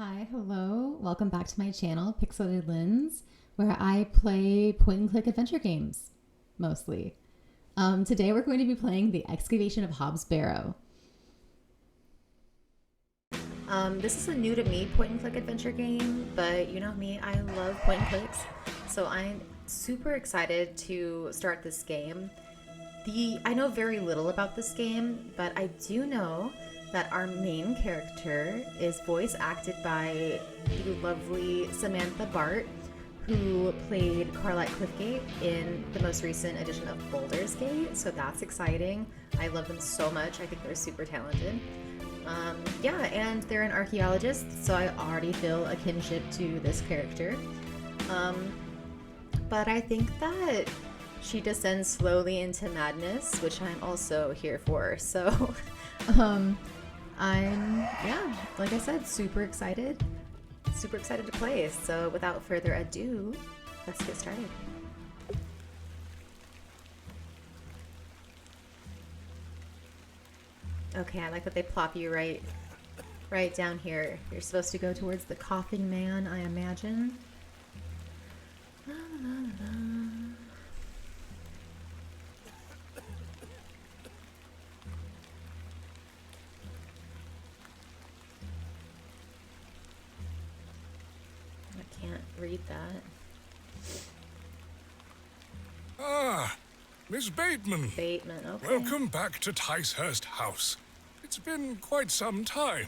Hi, hello. Welcome back to my channel, Pixelated Lens, where I play point-and-click adventure games, mostly. Today we're going to be playing the Excavation of Hob's Barrow. This is a new to me point-and-click adventure game, but you know me, I love point-and-clicks, so I'm super excited to start this game. I know very little about this game, but I do know that our main character is voice acted by the lovely Samantha Bart, who played Carlite Cliffgate in the most recent edition of Baldur's Gate, so that's exciting. I love them so much. I think they're super talented. Yeah, and they're an archaeologist, so I already feel a kinship to this character. But I think that she descends slowly into madness, which I'm also here for, so yeah, like I said, super excited to play. So without further ado, let's get started. Okay, I like that they plop you right down here. You're supposed to go towards the coughing man, I imagine. La, la, la. Can't read that. Ah, Miss Bateman. Bateman, okay. Welcome back to Ticehurst House. It's been quite some time.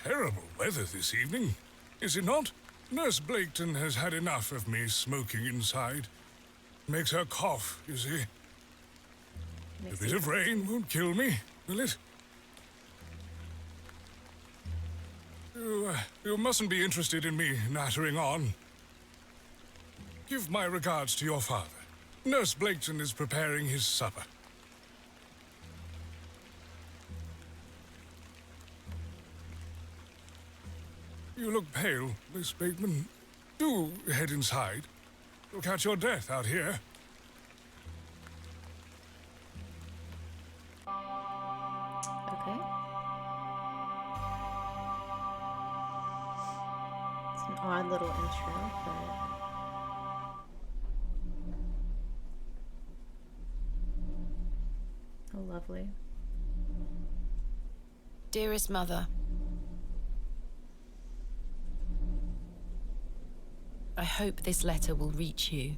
Terrible weather this evening, is it not? Nurse Blaketon has had enough of me smoking inside. Makes her cough, you see. A bit of rain won't kill me, will it? You mustn't be interested in me nattering on. Give my regards to your father. Nurse Blaketon is preparing his supper. You look pale, Miss Bateman. Do head inside. You'll catch your death out here. Okay. It's an odd little intro, but... Oh, lovely. Dearest Mother, I hope this letter will reach you.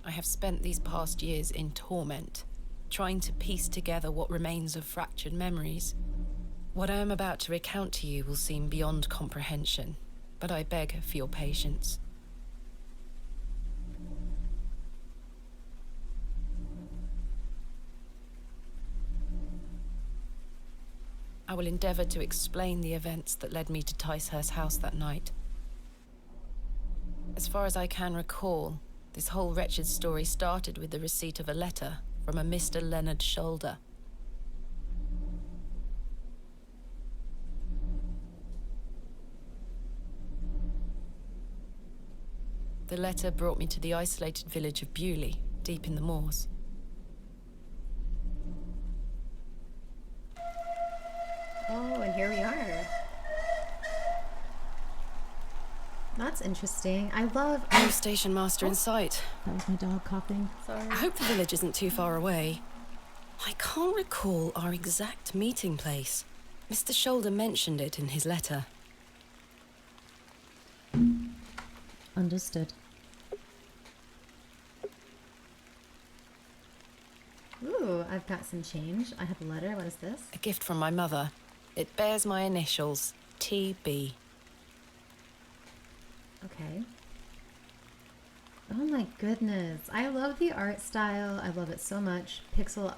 I have spent these past years in torment, trying to piece together what remains of fractured memories. What I am about to recount to you will seem beyond comprehension, but I beg for your patience. I will endeavor to explain the events that led me to Ticehurst House that night. As far as I can recall, this whole wretched story started with the receipt of a letter from a Mr. Leonard Shoulder. The letter brought me to the isolated village of Bewley, deep in the moors. Oh, and here we are. That's interesting. I love... No station master in sight. That was my dog coughing. Sorry. I hope the village isn't too far away. I can't recall our exact meeting place. Mr. Shoulder mentioned it in his letter. Understood. Ooh, I've got some change. I have a letter. What is this? A gift from my mother. It bears my initials, TB. Okay. Oh my goodness. I love the art style. I love it so much. Pixel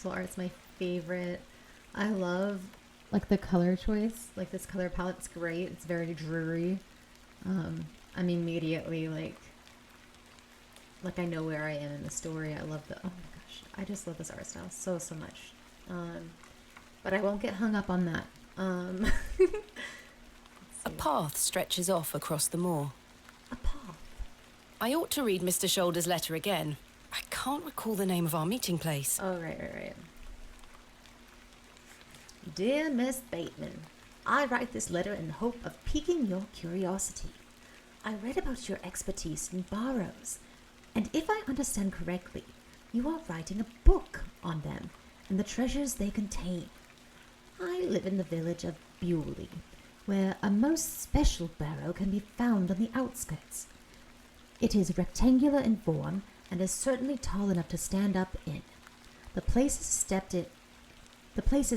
art's my favorite. I love like the color choice. Like this color palette's great. It's very dreary. I'm immediately like I know where I am in the story. I love the, oh my gosh. I just love this art style so much. But I won't get hung up on that. Let's A path stretches off across the moor. A path? I ought to read Mr. Shoulder's letter again. I can't recall the name of our meeting place. Oh, right. Dear Miss Bateman, I write this letter in the hope of piquing your curiosity. I read about your expertise in Barrows, and if I understand correctly, you are writing a book on them and the treasures they contain. I live in the village of Bewley, where a most special barrow can be found on the outskirts. It is rectangular in form and is certainly tall enough to stand up in. The place is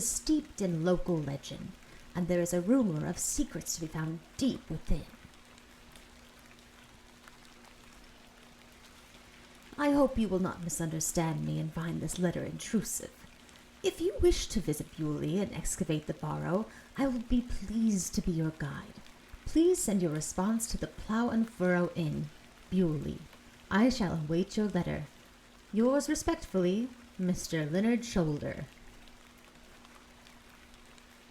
steeped in local legend, and there is a rumor of secrets to be found deep within. I hope you will not misunderstand me and find this letter intrusive. If you wish to visit Bewley and excavate the Barrow, I will be pleased to be your guide. Please send your response to the Plough and Furrow Inn, Bewley. I shall await your letter. Yours respectfully, Mr. Leonard Shoulder.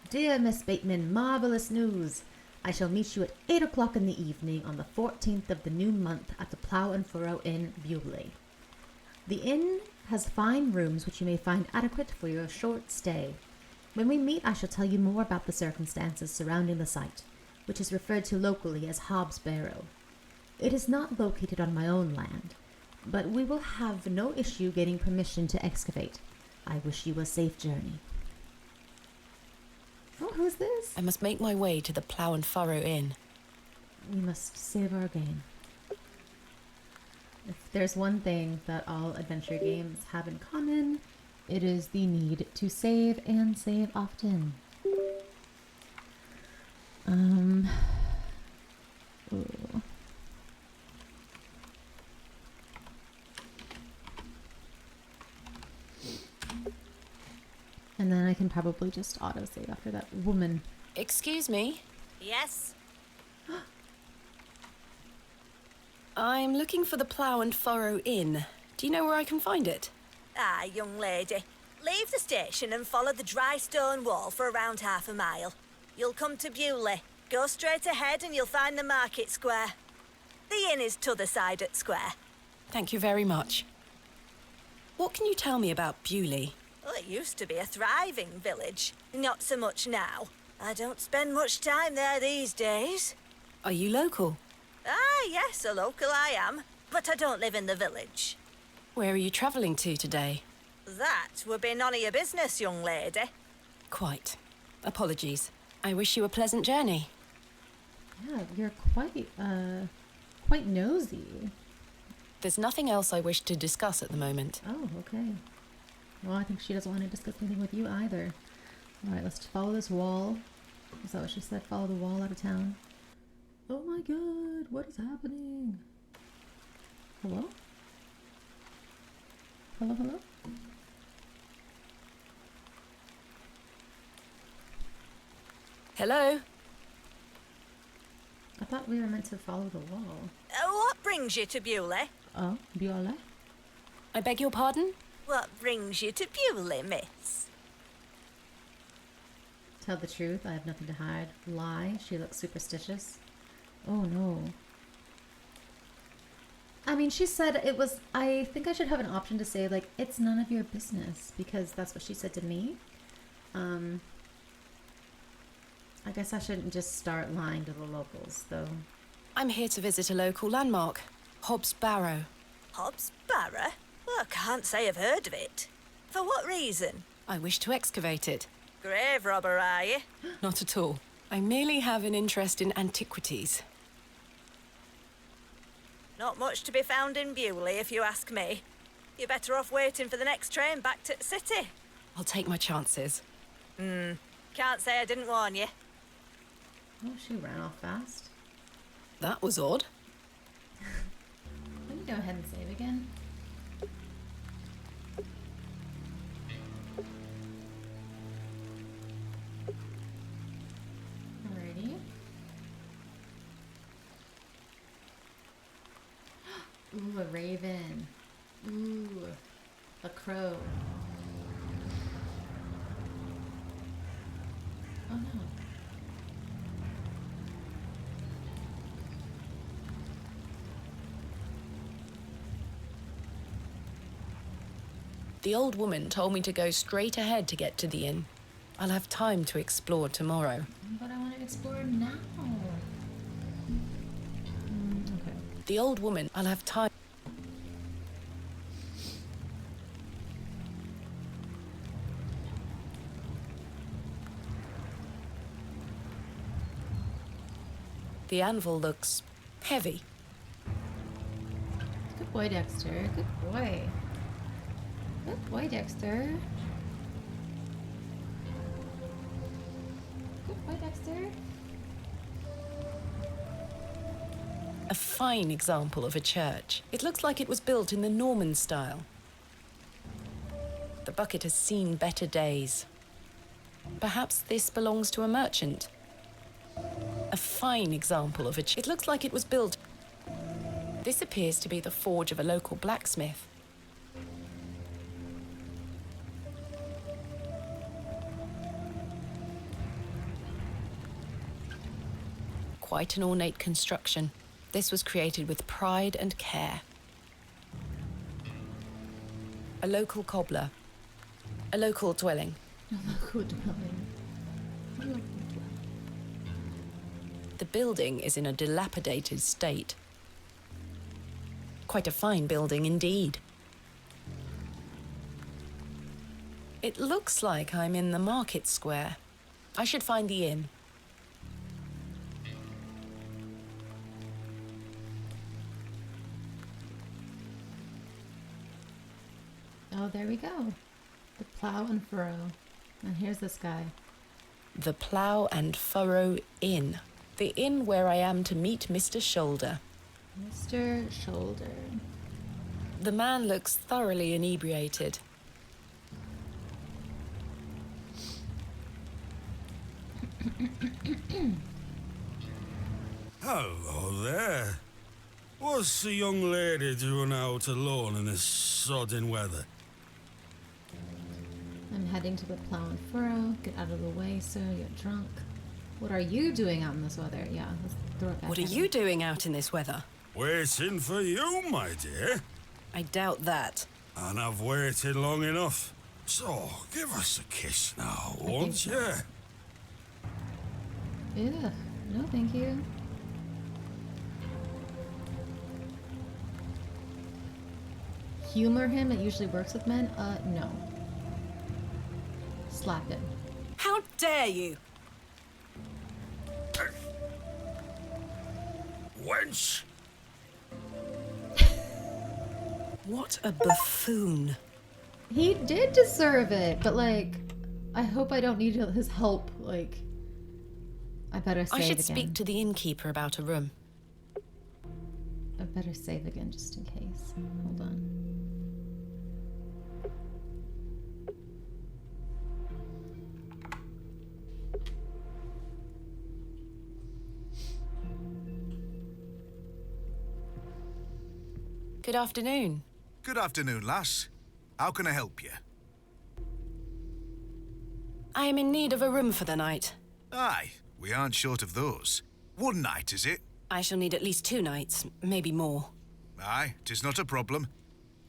Dear Miss Bateman, marvelous news! I shall meet you at 8 o'clock in the evening on the 14th of the new month at the Plough and Furrow Inn, Bewley. The inn has fine rooms which you may find adequate for your short stay. When we meet, I shall tell you more about the circumstances surrounding the site, which is referred to locally as Hob's Barrow. It is not located on my own land, but we will have no issue getting permission to excavate. I wish you a safe journey. Oh, who's this? I must make my way to the Plough and Furrow Inn. We must save our game. If there's one thing that all adventure games have in common, it is the need to save and save often. Ooh. And then I can probably just autosave after that woman. Excuse me? Yes? I'm looking for the Plough and Furrow Inn. Do you know where I can find it? Ah, young lady. Leave the station and follow the dry stone wall for around half a mile. You'll come to Bewley. Go straight ahead and you'll find the market square. The inn is t'other side at square. Thank you very much. What can you tell me about Bewley? Well, it used to be a thriving village. Not so much now. I don't spend much time there these days. Are you local? Ah, yes, a local I am. But I don't live in the village. Where are you travelling to today? That would be none of your business, young lady. Quite. Apologies. I wish you a pleasant journey. Yeah, you're quite nosy. There's nothing else I wish to discuss at the moment. Oh, okay. Well, I think she doesn't want to discuss anything with you either. Alright, let's follow this wall. Is that what she said? Follow the wall out of town. Oh my god, what is happening? Hello? Hello, hello? Hello? I thought we were meant to follow the wall. What brings you to Bewley? Oh, Biola? I beg your pardon? What brings you to Bewley, miss? Tell the truth, I have nothing to hide. Lie, she looks superstitious. Oh no. I mean, she said it was, I think I should have an option to say, like, it's none of your business, because that's what she said to me. I guess I shouldn't just start lying to the locals, though. I'm here to visit a local landmark, Hob's Barrow. Hob's Barrow? Well, I can't say I've heard of it. For what reason? I wish to excavate it. Grave robber, are you? Not at all. I merely have an interest in antiquities. Not much to be found in Bewley, if you ask me. You're better off waiting for the next train back to the city. I'll take my chances. Can't say I didn't warn you. Oh, she ran off fast. That was odd. Let me go ahead and save again. Alrighty. Ooh, a raven. Ooh, a crow. Oh no. The old woman told me to go straight ahead to get to the inn. I'll have time to explore tomorrow. But I want to explore now. Okay. The old woman, I'll have time. The anvil looks heavy. Good boy, Dexter. Good boy. Good boy, Dexter. Good boy, Dexter. A fine example of a church. It looks like it was built in the Norman style. The bucket has seen better days. Perhaps this belongs to a merchant. A fine example of a church. It looks like it was built. This appears to be the forge of a local blacksmith. Quite an ornate construction. This was created with pride and care. A local cobbler. A local dwelling. Good dwelling. The building is in a dilapidated state. Quite a fine building indeed. It looks like I'm in the market square. I should find the inn. Oh, there we go. The Plow and Furrow. And here's this guy. The Plough and Furrow Inn. The inn where I am to meet Mr. Shoulder. Mr. Shoulder. The man looks thoroughly inebriated. Hello there. What's the young lady doing out alone in this sodding weather? I'm heading to the Plow and Furrow. Get out of the way, sir. You're drunk. What are you doing out in this weather? Yeah, let's throw it back. What are at you him. doing out in this weather? Waiting for you, my dear. I doubt that. And I've waited long enough. So, give us a kiss now, won't you? Ugh. No, thank you. Humor him. It usually works with men. No. Slap him. How dare you? Wench! What a buffoon. He did deserve it, but like, I hope I don't need his help. Like, I better save I should again. speak to the innkeeper about a room. I better save again just in case. Hold on. Good afternoon. Good afternoon, lass. How can I help you? I am in need of a room for the night. Aye, we aren't short of those. One night, is it? I shall need at least 2 nights, maybe more. Aye, 'tis not a problem.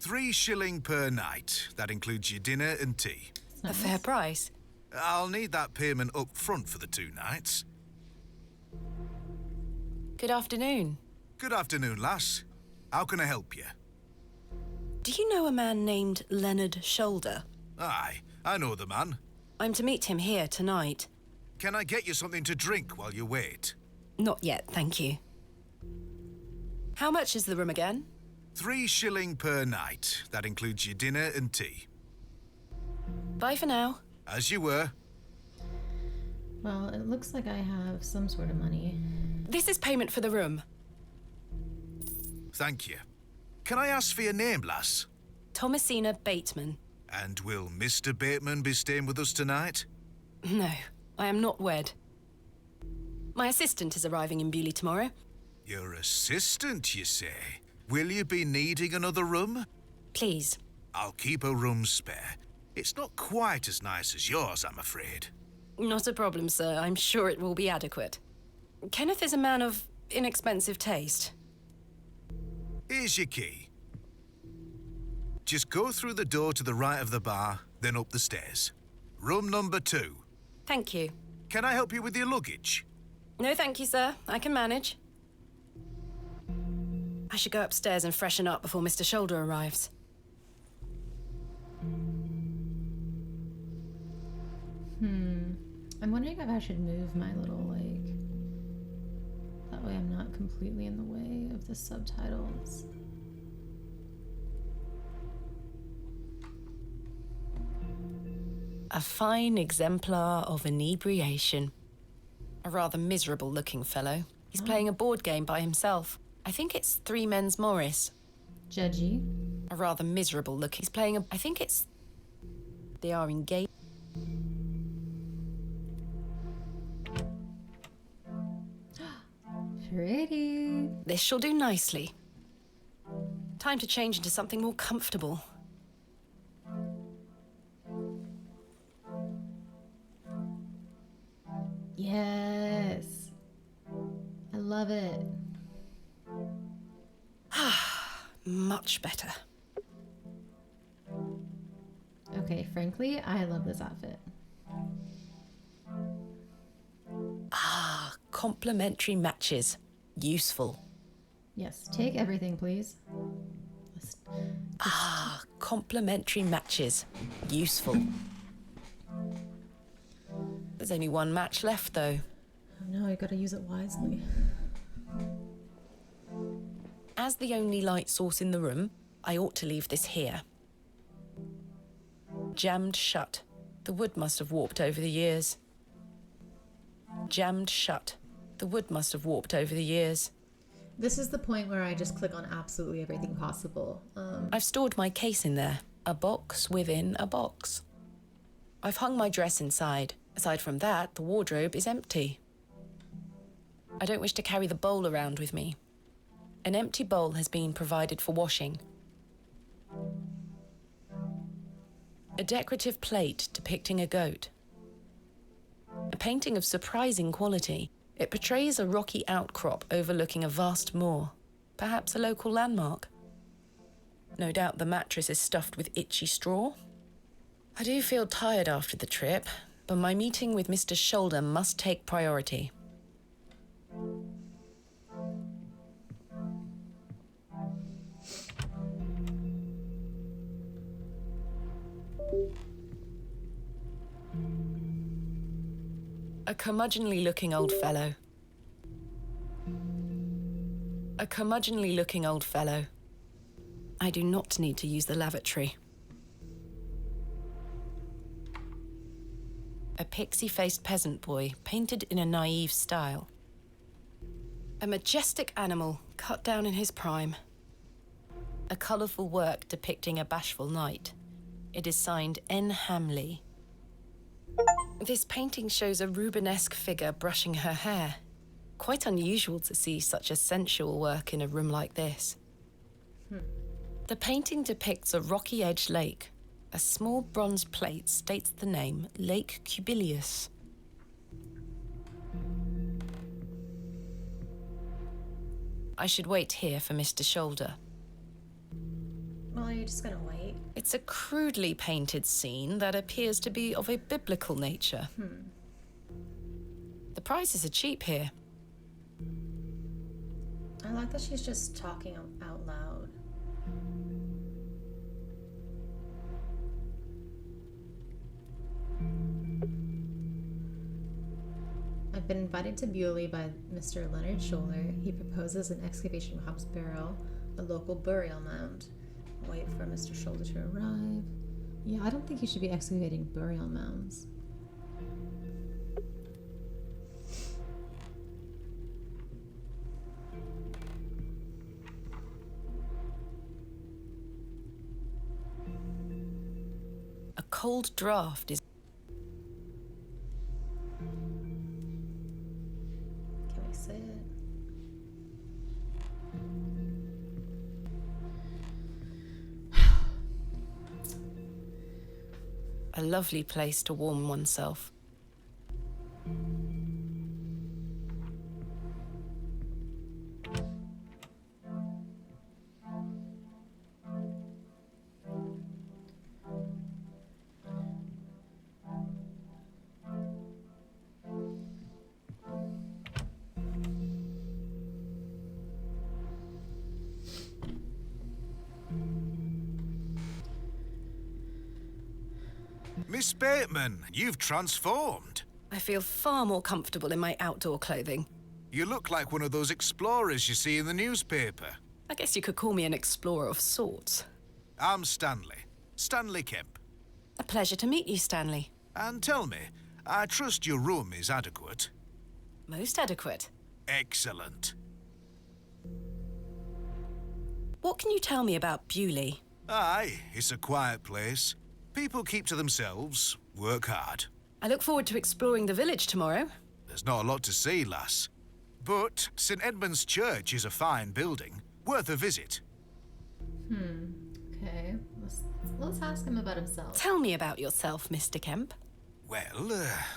3 shilling per night. That includes your dinner and tea. A fair price. I'll need that payment up front for the 2 nights. Good afternoon. Good afternoon, lass. How can I help you? Do you know a man named Leonard Shoulder? Aye, I know the man. I'm to meet him here tonight. Can I get you something to drink while you wait? Not yet, thank you. How much is the room again? 3 shilling per night. That includes your dinner and tea. Bye for now. As you were. Well, it looks like I have some sort of money. This is payment for the room. Thank you. Can I ask for your name, lass? Thomasina Bateman. And will Mr. Bateman be staying with us tonight? No, I am not wed. My assistant is arriving in Bewley tomorrow. Your assistant, you say? Will you be needing another room? Please. I'll keep a room spare. It's not quite as nice as yours, I'm afraid. Not a problem, sir. I'm sure it will be adequate. Kenneth is a man of inexpensive taste. Here's your key. Just go through the door to the right of the bar, then up the stairs. Room number 2. Thank you. Can I help you with your luggage? No, thank you, sir. I can manage. I should go upstairs and freshen up before Mr. Shoulder arrives. I'm wondering if I should move my little, like... That way I'm not completely in the way of the subtitles. A fine exemplar of inebriation. A rather miserable-looking fellow. He's playing a board game by himself. I think it's Three Men's Morris. Judgy. A rather miserable-looking... He's playing a... I think it's... They are engaged. Pretty. This shall do nicely. Time to change into something more comfortable. Yes. I love it. Much better. Okay, frankly, I love this outfit. Complementary matches. Useful. Yes, take everything, please. Complementary matches. Useful. There's only one match left, though. No, you gotta use it wisely. As the only light source in the room, I ought to leave this here. Jammed shut. The wood must have warped over the years. Jammed shut. The wood must have warped over the years. This is the point where I just click on absolutely everything possible. I've stored my case in there. A box within a box. I've hung my dress inside. Aside from that, the wardrobe is empty. I don't wish to carry the bowl around with me. An empty bowl has been provided for washing. A decorative plate depicting a goat. A painting of surprising quality. It portrays a rocky outcrop overlooking a vast moor, perhaps a local landmark. No doubt the mattress is stuffed with itchy straw. I do feel tired after the trip, but my meeting with Mr. Shoulder must take priority. A curmudgeonly-looking old fellow. A curmudgeonly-looking old fellow. I do not need to use the lavatory. A pixie-faced peasant boy, painted in a naive style. A majestic animal, cut down in his prime. A colourful work depicting a bashful knight. It is signed N. Hamley. This painting shows a Rubenesque figure brushing her hair. Quite unusual to see such a sensual work in a room like this. The painting depicts a rocky-edged lake. A small bronze plate states the name Lake Cubilius. I should wait here for Mr. Shoulder. Well, you're just gonna wait. It's a crudely painted scene that appears to be of a biblical nature. The prices are cheap here. I like that she's just talking out loud. I've been invited to Bewley by Mr. Leonard Shoulder. He proposes an excavation of Hob's Barrow, a local burial mound. Wait for Mr. Shoulder to arrive. Yeah, I don't think he should be excavating burial mounds. A cold draft is... Can we say it? a lovely place to warm oneself. Miss Bateman, you've transformed. I feel far more comfortable in my outdoor clothing. You look like one of those explorers you see in the newspaper. I guess you could call me an explorer of sorts. I'm Stanley. Stanley Kemp. A pleasure to meet you, Stanley. And tell me, I trust your room is adequate. Most adequate. Excellent. What can you tell me about Bewley? Aye, it's a quiet place. People keep to themselves, work hard. I look forward to exploring the village tomorrow. There's not a lot to see, lass. But St. Edmund's Church is a fine building, worth a visit. Okay. Let's ask him about himself. Tell me about yourself, Mr. Kemp. Well,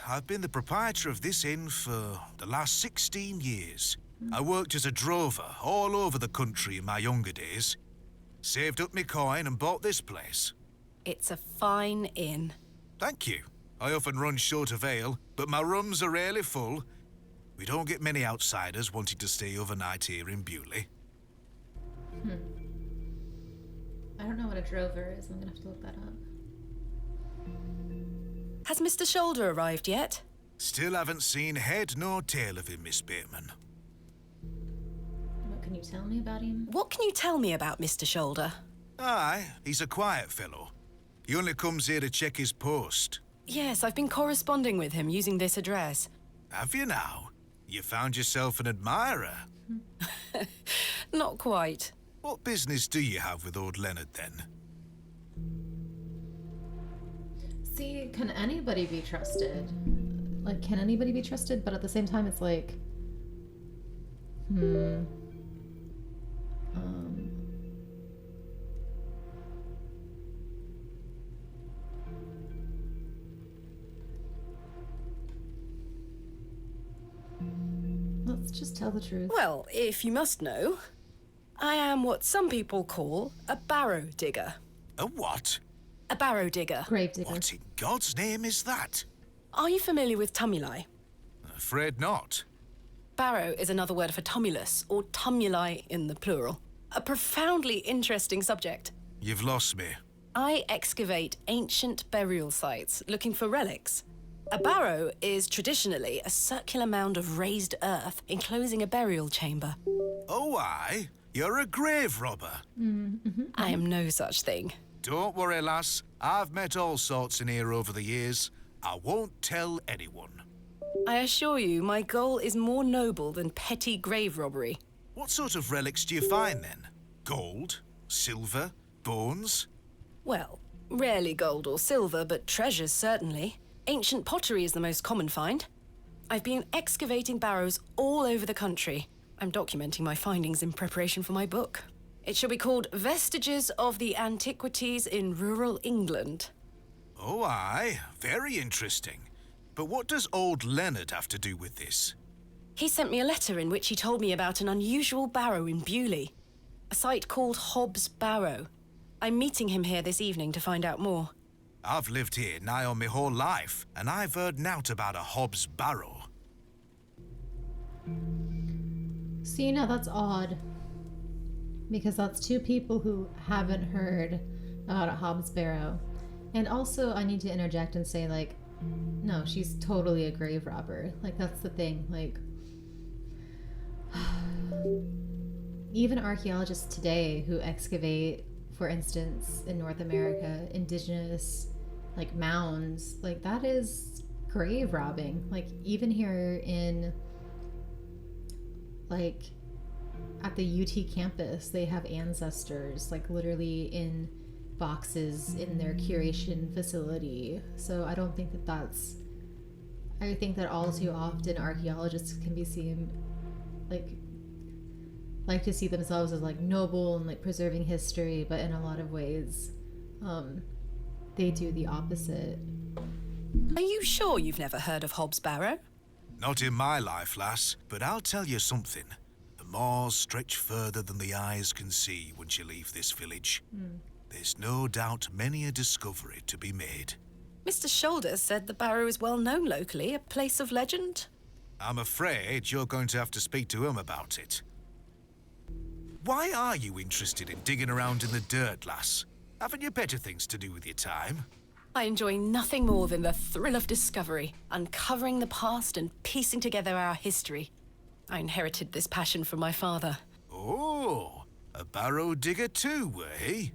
I've been the proprietor of this inn for the last 16 years. I worked as a drover all over the country in my younger days. Saved up my coin and bought this place. It's a fine inn. Thank you. I often run short of ale, but my rooms are rarely full. We don't get many outsiders wanting to stay overnight here in Bewley. I don't know what a drover is. I'm gonna have to look that up. Has Mr. Shoulder arrived yet? Still haven't seen head nor tail of him, Miss Bateman. What can you tell me about him? What can you tell me about Mr. Shoulder? Aye, he's a quiet fellow. He only comes here to check his post. Yes, I've been corresponding with him using this address. Have you now? You found yourself an admirer. Not quite. What business do you have with old Leonard, then? See, can anybody be trusted? Like, can anybody be trusted? But at the same time, it's like, let's just tell the truth. Well, if you must know, I am what some people call a barrow digger. A what? A barrow digger. Grave digger. What in God's name is that? Are you familiar with tumuli? Afraid not. Barrow is another word for tumulus, or tumuli in the plural. A profoundly interesting subject. You've lost me. I excavate ancient burial sites looking for relics. A barrow is traditionally a circular mound of raised earth enclosing a burial chamber. Oh, aye? You're a grave robber. I am no such thing. Don't worry, lass. I've met all sorts in here over the years. I won't tell anyone. I assure you, my goal is more noble than petty grave robbery. What sort of relics do you find, then? Gold? Silver? Bones? Well, rarely gold or silver, but treasures certainly. Ancient pottery is the most common find. I've been excavating barrows all over the country. I'm documenting my findings in preparation for my book. It shall be called Vestiges of the Antiquities in Rural England. Oh, aye. Very interesting. But what does old Leonard have to do with this? He sent me a letter in which he told me about an unusual barrow in Bewley, a site called Hob's Barrow. I'm meeting him here this evening to find out more. I've lived here nigh on my whole life, and I've heard nowt about a Hob's Barrow. See, now that's odd. Because that's two people who haven't heard about a Hobbs Barrow. And also, I need to interject and say, like, no, she's totally a grave robber. Like, that's the thing. Like, even archaeologists today who excavate, for instance, in North America, indigenous, like, mounds, like, that is grave robbing. Like, even here in, like, at the UT campus, they have ancestors, like, literally in boxes in their curation facility. So I don't think that that's... I think that all too often archaeologists can be seen, like to see themselves as, like, noble and, like, preserving history, but in a lot of ways, they do the opposite. Are you sure you've never heard of Hob's Barrow? Not in my life, lass, but I'll tell you something. The moors stretch further than the eyes can see once you leave this village. There's no doubt many a discovery to be made. Mr. Shoulder said the barrow is well known locally, a place of legend. I'm afraid you're going to have to speak to him about it. Why are you interested in digging around in the dirt, lass? Haven't you better things to do with your time? I enjoy nothing more than the thrill of discovery, uncovering the past and piecing together our history. I inherited this passion from my father. Oh, a barrow digger too, eh?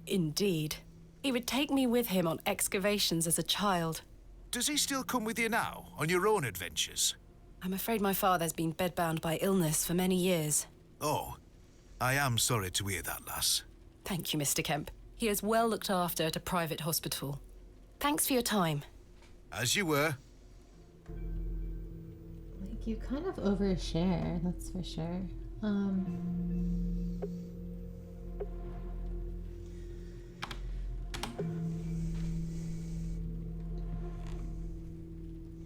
Indeed. He would take me with him on excavations as a child. Does he still come with you now, on your own adventures? I'm afraid my father's been bedbound by illness for many years. Oh, I am sorry to hear that, lass. Thank you, Mr. Kemp. He is well looked after at a private hospital. Thanks for your time. As you were. Like, you kind of overshare, that's for sure.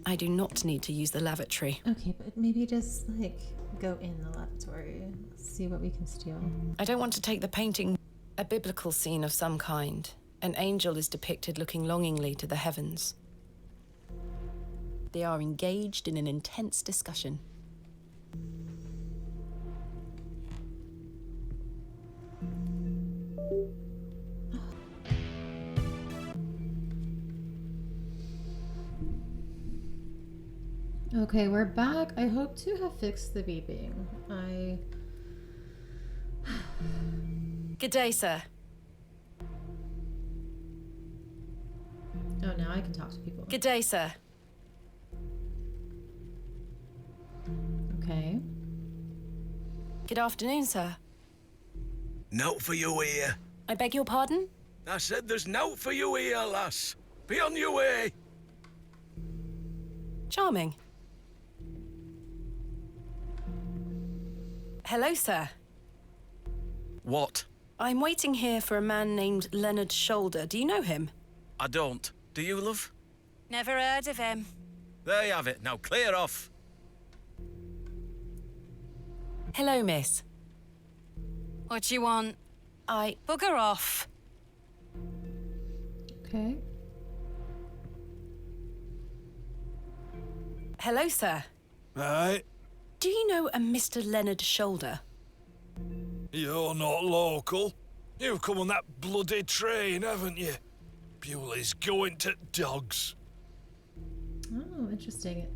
I do not need to use the lavatory. Okay, but maybe just, like, go in the lavatory. See what we can steal. I don't want to take the painting. A biblical scene of some kind. An angel is depicted looking longingly to the heavens. They are engaged in an intense discussion. Okay, we're back. I hope to have fixed the beeping. Good day, sir. Oh, now I can talk to people. Good day, sir. Okay. Good afternoon, sir. Note for you here. I beg your pardon? I said there's note for you here, lass. Be on your way. Charming. Hello, sir. What? I'm waiting here for a man named Leonard Shoulder. Do you know him? I don't. Do you, love? Never heard of him. There you have it. Now clear off. Hello, miss. What do you want? Bugger off. Okay. Hello, sir. Aye, Do you know a Mr. Leonard Shoulder? you're not local. You've come on that bloody train, haven't you? Bewley's going to dogs. Oh, interesting.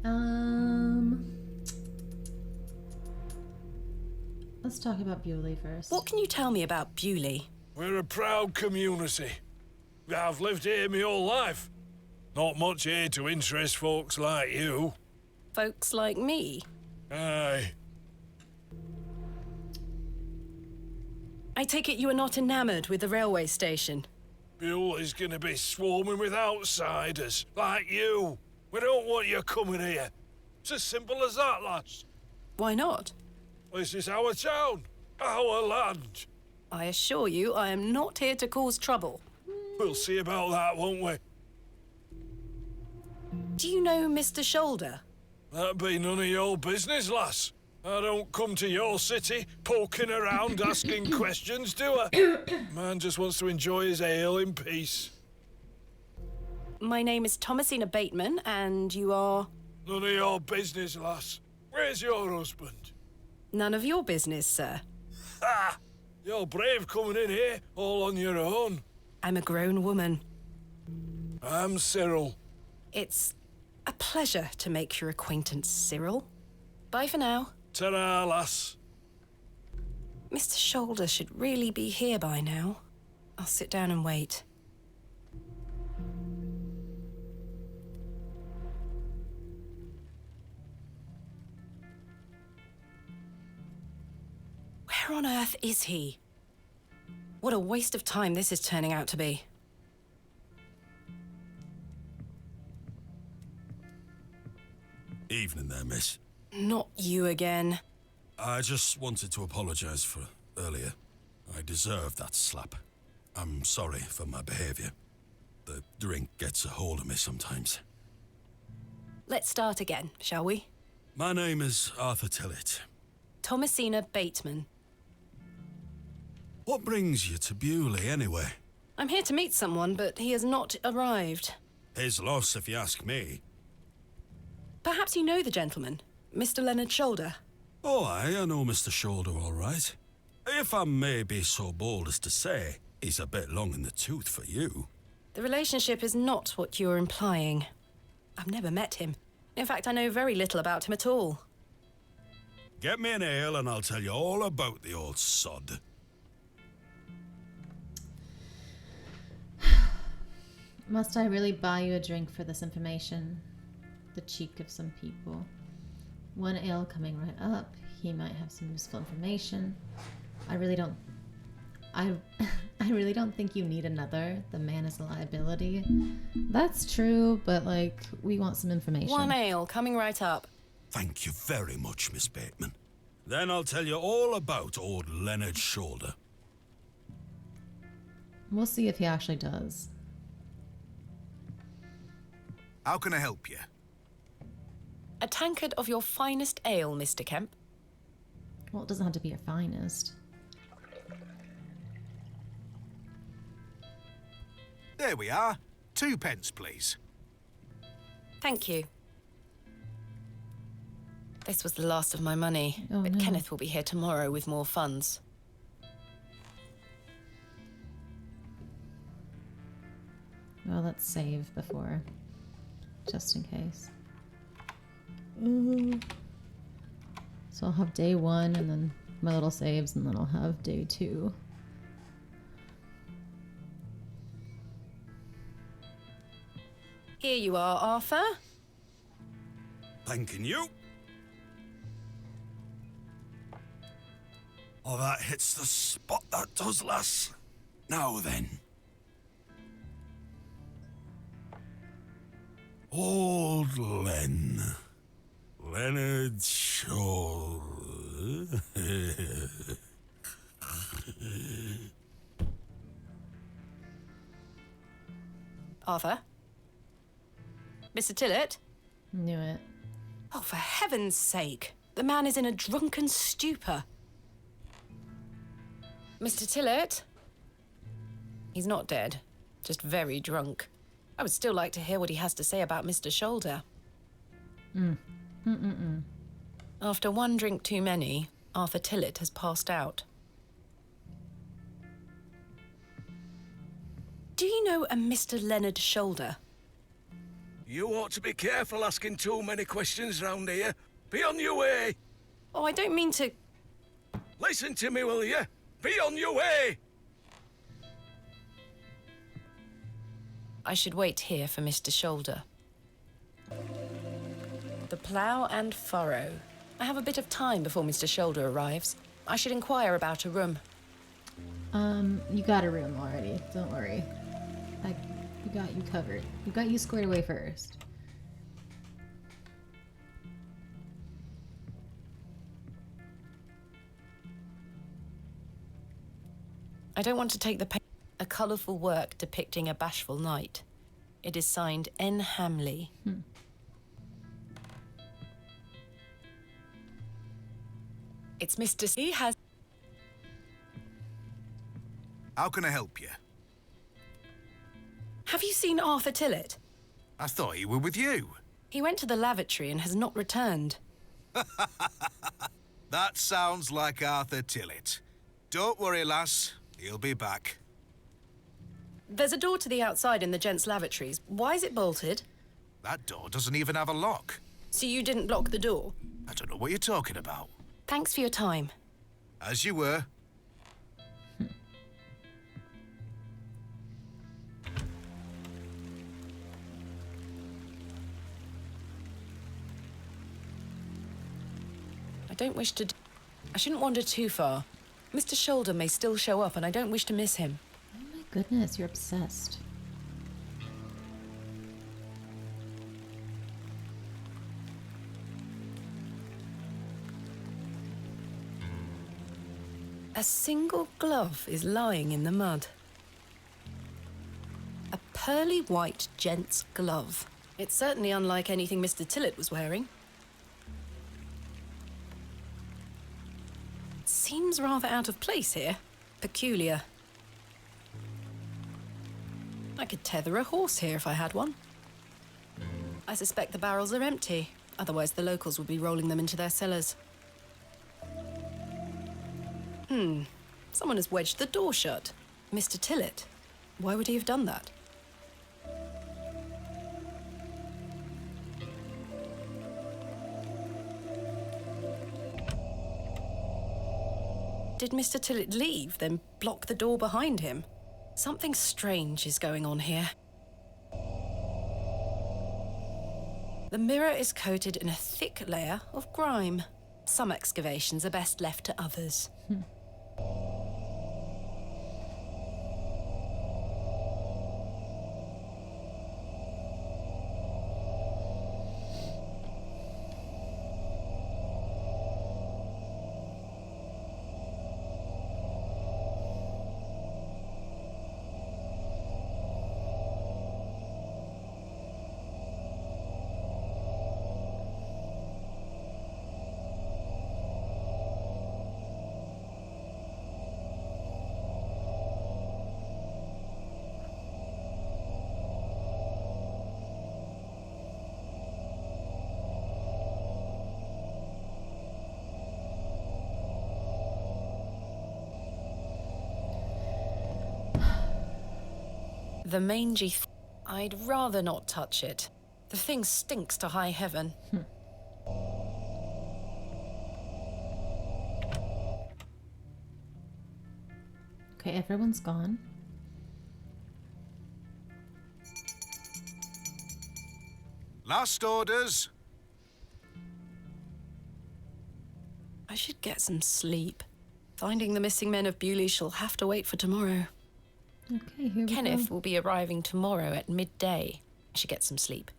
Let's talk about Bewley first. What can you tell me about Bewley? We're a proud community. I've lived here my whole life. Not much here to interest folks like you. Folks like me? Aye. I take it you are not enamoured with the railway station. Bewley's gonna be swarming with outsiders, like you. We don't want you coming here. It's as simple as that, lass. Why not? This is our town, our land. I assure you I am not here to cause trouble. We'll see about that, won't we? Do you know Mr. Shoulder? That'd be none of your business, lass. I don't come to your city poking around asking questions, do I? Man just wants to enjoy his ale in peace. My name is Thomasina Bateman, and you are... None of your business, lass. Where's your husband? None of your business, sir. Ha! You're brave coming in here all on your own. I'm a grown woman. I'm Cyril. It's a pleasure to make your acquaintance, Cyril. Bye for now. Ta-ra, lass. Mr. Shoulder should really be here by now. I'll sit down and wait. Where on earth is he? What a waste of time this is turning out to be. Evening there, miss. Not you again. I just wanted to apologise for earlier. I deserve that slap. I'm sorry for my behaviour. The drink gets a hold of me sometimes. Let's start again, shall we? My name is Arthur Tillett. Thomasina Bateman. What brings you to Bewley, anyway? I'm here to meet someone, but he has not arrived. His loss, if you ask me. Perhaps you know the gentleman, Mr. Leonard Shoulder. Oh, I know Mr. Shoulder all right. If I may be so bold as to say, he's a bit long in the tooth for you. The relationship is not what you're implying. I've never met him. In fact, I know very little about him at all. Get me an ale and I'll tell you all about the old sod. Must I really buy you a drink for this information? The cheek of some people. One ale coming right up. He might have some useful information. I really don't think you need another. The man is a liability. That's true, but like, we want some information. One ale coming right up. Thank you very much, Miss Bateman. Then I'll tell you all about old Leonard's shoulder. We'll see if he actually does. How can I help you? A tankard of your finest ale, Mr. Kemp. Well, it doesn't have to be your finest. There we are. 2 pence, please. Thank you. This was the last of my money, Oh, but no. Kenneth will be here tomorrow with more funds. Well, let's save before, just in case. So I'll have day 1 and then my little saves, and then I'll have day 2. Here you are, Arthur. Thanking you. Oh, that hits the spot, that does, lass. Now then. Old Len. Leonard Shaw. Arthur? Mr. Tillett? Knew it. Oh, for heaven's sake. The man is in a drunken stupor. Mr. Tillett? He's not dead, just very drunk. I would still like to hear what he has to say about Mr. Shoulder. After one drink too many, Arthur Tillett has passed out. Do you know a Mr. Leonard Shoulder? You ought to be careful asking too many questions round here. Be on your way. Oh, I don't mean to... Listen to me, will you? Be on your way. I should wait here for Mr. Shoulder. The plough and furrow. I have a bit of time before Mr. Shoulder arrives. I should inquire about a room. You got a room already. Don't worry. We got you covered. We got you squared away first. I don't want to take the pain. A colourful work depicting a bashful knight. It is signed N. Hamley. It's Mr. C. has... How can I help you? Have you seen Arthur Tillett? I thought he were with you. He went to the lavatory and has not returned. That sounds like Arthur Tillett. Don't worry, lass. He'll be back. There's a door to the outside in the gents' lavatories. Why is it bolted? That door doesn't even have a lock. So you didn't block the door? I don't know what you're talking about. Thanks for your time. As you were. I don't wish to... I shouldn't wander too far. Mr. Shoulder may still show up and I don't wish to miss him. Oh my goodness, you're obsessed. A single glove is lying in the mud. A pearly white gent's glove. It's certainly unlike anything Mr. Tillett was wearing. It seems rather out of place here. Peculiar. I could tether a horse here if I had one. I suspect the barrels are empty. Otherwise the locals would be rolling them into their cellars. Someone has wedged the door shut. Mr. Tillett. Why would he have done that? Did Mr. Tillett leave, then block the door behind him? Something strange is going on here. The mirror is coated in a thick layer of grime. Some excavations are best left to others. The mangy I'd rather not touch it. The thing stinks to high heaven. Okay, everyone's gone. Last orders. I should get some sleep. Finding the missing men of Bewley shall have to wait for tomorrow. Okay, here we Kenneth go. will be arriving tomorrow at midday. I should get some sleep.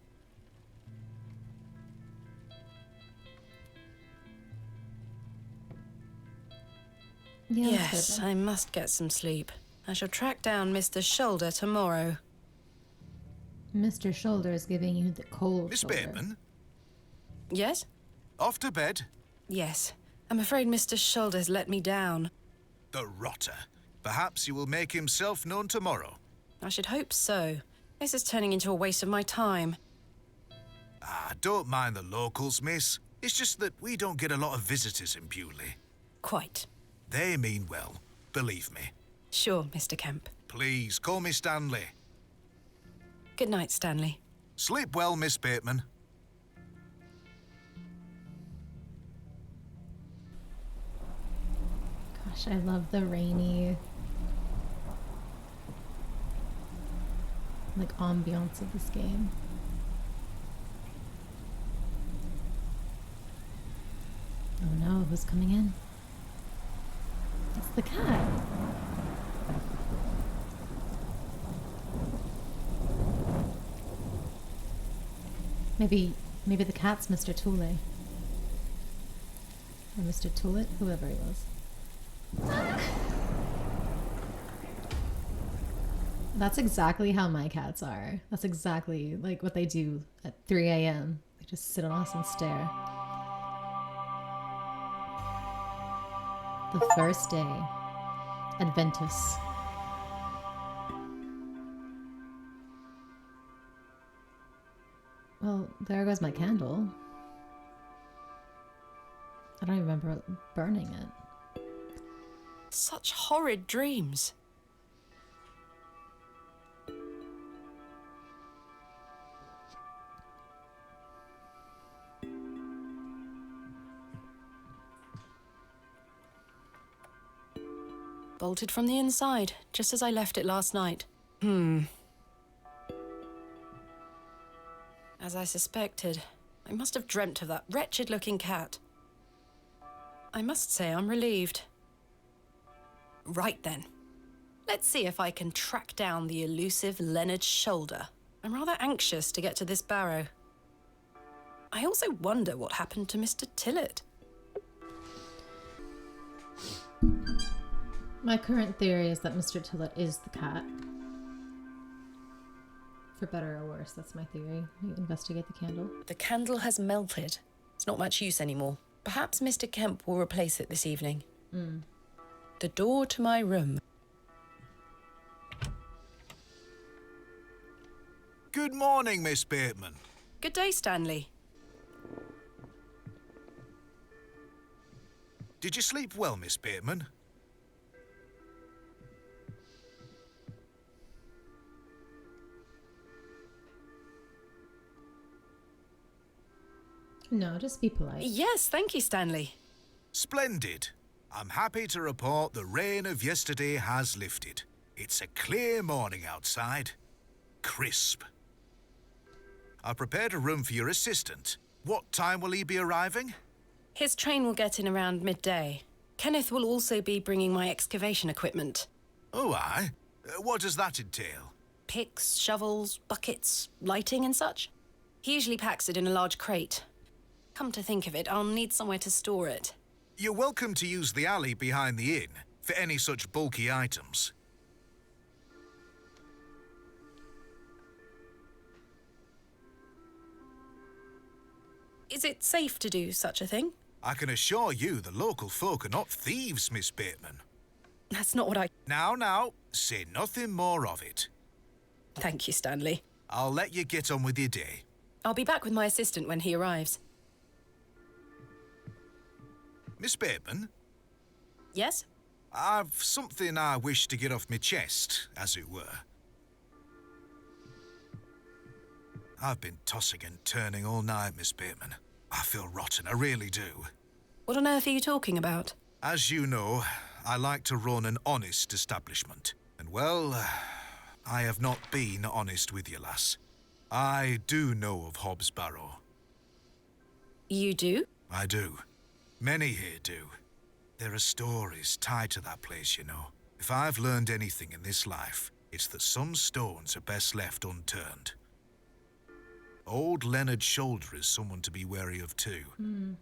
Yeah, Yes, I must get some sleep. I shall track down Mr. Shoulder tomorrow. Mr. Shoulder is giving you the cold Miss shoulder. Bateman, Yes? off to bed. Yes. I'm afraid Mr. Shoulder's let me down. The rotter. Perhaps he will make himself known tomorrow. I should hope so. This is turning into a waste of my time. Ah, don't mind the locals, miss. It's just that we don't get a lot of visitors in Bewley. Quite. They mean well, believe me. Sure, Mr. Kemp. Please, call me Stanley. Good night, Stanley. Sleep well, Miss Bateman. Gosh, I love the rainy, like, ambiance of this game. Oh no, who's coming in? It's the cat. Maybe the cat's Mr. Toole. Or Mr. Toolett, whoever he was. That's exactly how my cats are. That's exactly like what they do at 3 a.m. They just sit on us and stare. The first day. Adventus. Well, there goes my candle. I don't even remember burning it. Such horrid dreams. Bolted from the inside, just as I left it last night. As I suspected, I must have dreamt of that wretched-looking cat. I must say I'm relieved. Right then. Let's see if I can track down the elusive Leonard Shoulder. I'm rather anxious to get to this barrow. I also wonder what happened to Mr. Tillett. My current theory is that Mr. Tillett is the cat. For better or worse, that's my theory. You investigate the candle. The candle has melted. It's not much use anymore. Perhaps Mr. Kemp will replace it this evening. The door to my room. Good morning, Miss Bateman. Good day, Stanley. Did you sleep well, Miss Bateman? No, just be polite. Yes, thank you, Stanley. Splendid. I'm happy to report the rain of yesterday has lifted. It's a clear morning outside. Crisp. I've prepared a room for your assistant. What time will he be arriving? His train will get in around midday. Kenneth will also be bringing my excavation equipment. Oh, aye? What does that entail? Picks, shovels, buckets, lighting and such. He usually packs it in a large crate. Come to think of it, I'll need somewhere to store it. You're welcome to use the alley behind the inn for any such bulky items. Is it safe to do such a thing? I can assure you the local folk are not thieves, Miss Bateman. That's not what I... Now, say nothing more of it. Thank you, Stanley. I'll let you get on with your day. I'll be back with my assistant when he arrives. Miss Bateman, Yes? I've something I wish to get off my chest, as it were. I've been tossing and turning all night, Miss Bateman. I feel rotten, I really do. What on earth are you talking about? As you know, I like to run an honest establishment. And well, I have not been honest with you, lass. I do know of Hobbs Barrow. You do? I do. Many here do. There are stories tied to that place, you know. If I've learned anything in this life, it's that some stones are best left unturned. Old Leonard Shoulder is someone to be wary of too.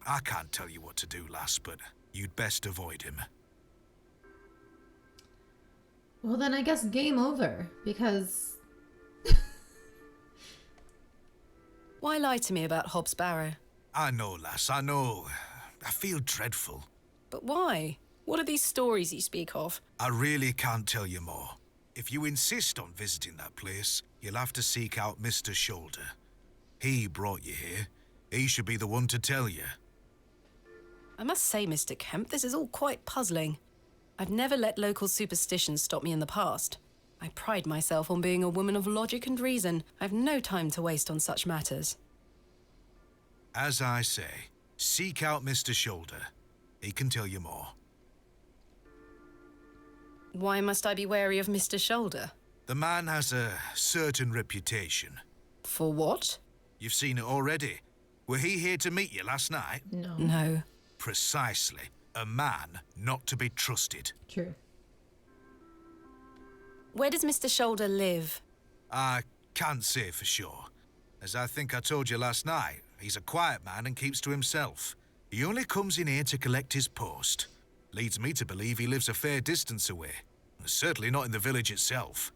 I can't tell you what to do, lass, but you'd best avoid him. Well, then I guess game over, because... Why lie to me about Hobbs Barrow? I know, lass, I know. I feel dreadful. But why? What are these stories you speak of? I really can't tell you more. If you insist on visiting that place, you'll have to seek out Mr. Shoulder. He brought you here. He should be the one to tell you. I must say, Mr. Kemp, this is all quite puzzling. I've never let local superstitions stop me in the past. I pride myself on being a woman of logic and reason. I've no time to waste on such matters. As I say, seek out Mr. Shoulder. He can tell you more. Why must I be wary of Mr. Shoulder? The man has a certain reputation. For what? You've seen it already. Were he here to meet you last night? No. No. Precisely. A man not to be trusted. True. Where does Mr. Shoulder live? I can't say for sure. As I think I told you last night, he's a quiet man and keeps to himself. He only comes in here to collect his post. Leads me to believe he lives a fair distance away. Certainly not in the village itself.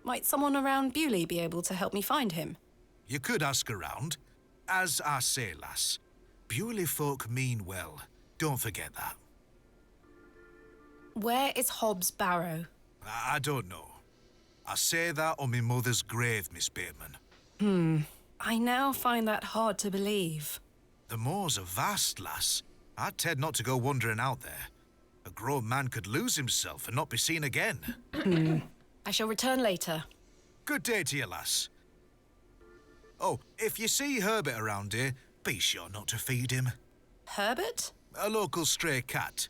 Might someone around Bewley be able to help me find him? You could ask around. As I say, lass, Bewley folk mean well. Don't forget that. Where is Hobbs Barrow? I don't know. I say that on my mother's grave, Miss Bateman. I now find that hard to believe. The moors are vast, lass. I'd tend not to go wandering out there. A grown man could lose himself and not be seen again. I shall return later. Good day to you, lass. Oh, if you see Herbert around here, be sure not to feed him. Herbert? A local stray cat.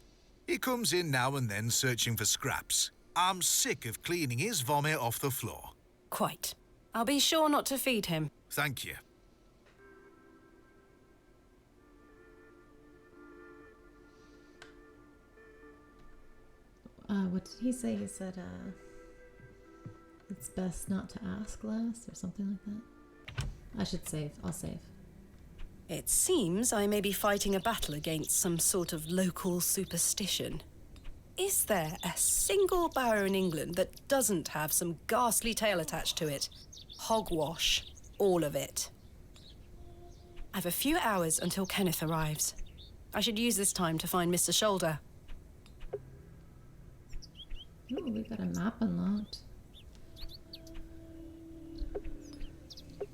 He comes in now and then searching for scraps. I'm sick of cleaning his vomit off the floor. Quite. I'll be sure not to feed him. Thank you. What did he say? He said, it's best not to ask last, or something like that. I should save. I'll save. It seems I may be fighting a battle against some sort of local superstition. Is there a single barrow in England that doesn't have some ghastly tale attached to it? Hogwash. All of it. I've a few hours until Kenneth arrives. I should use this time to find Mr. Shoulder. Ooh, we got a map unlocked.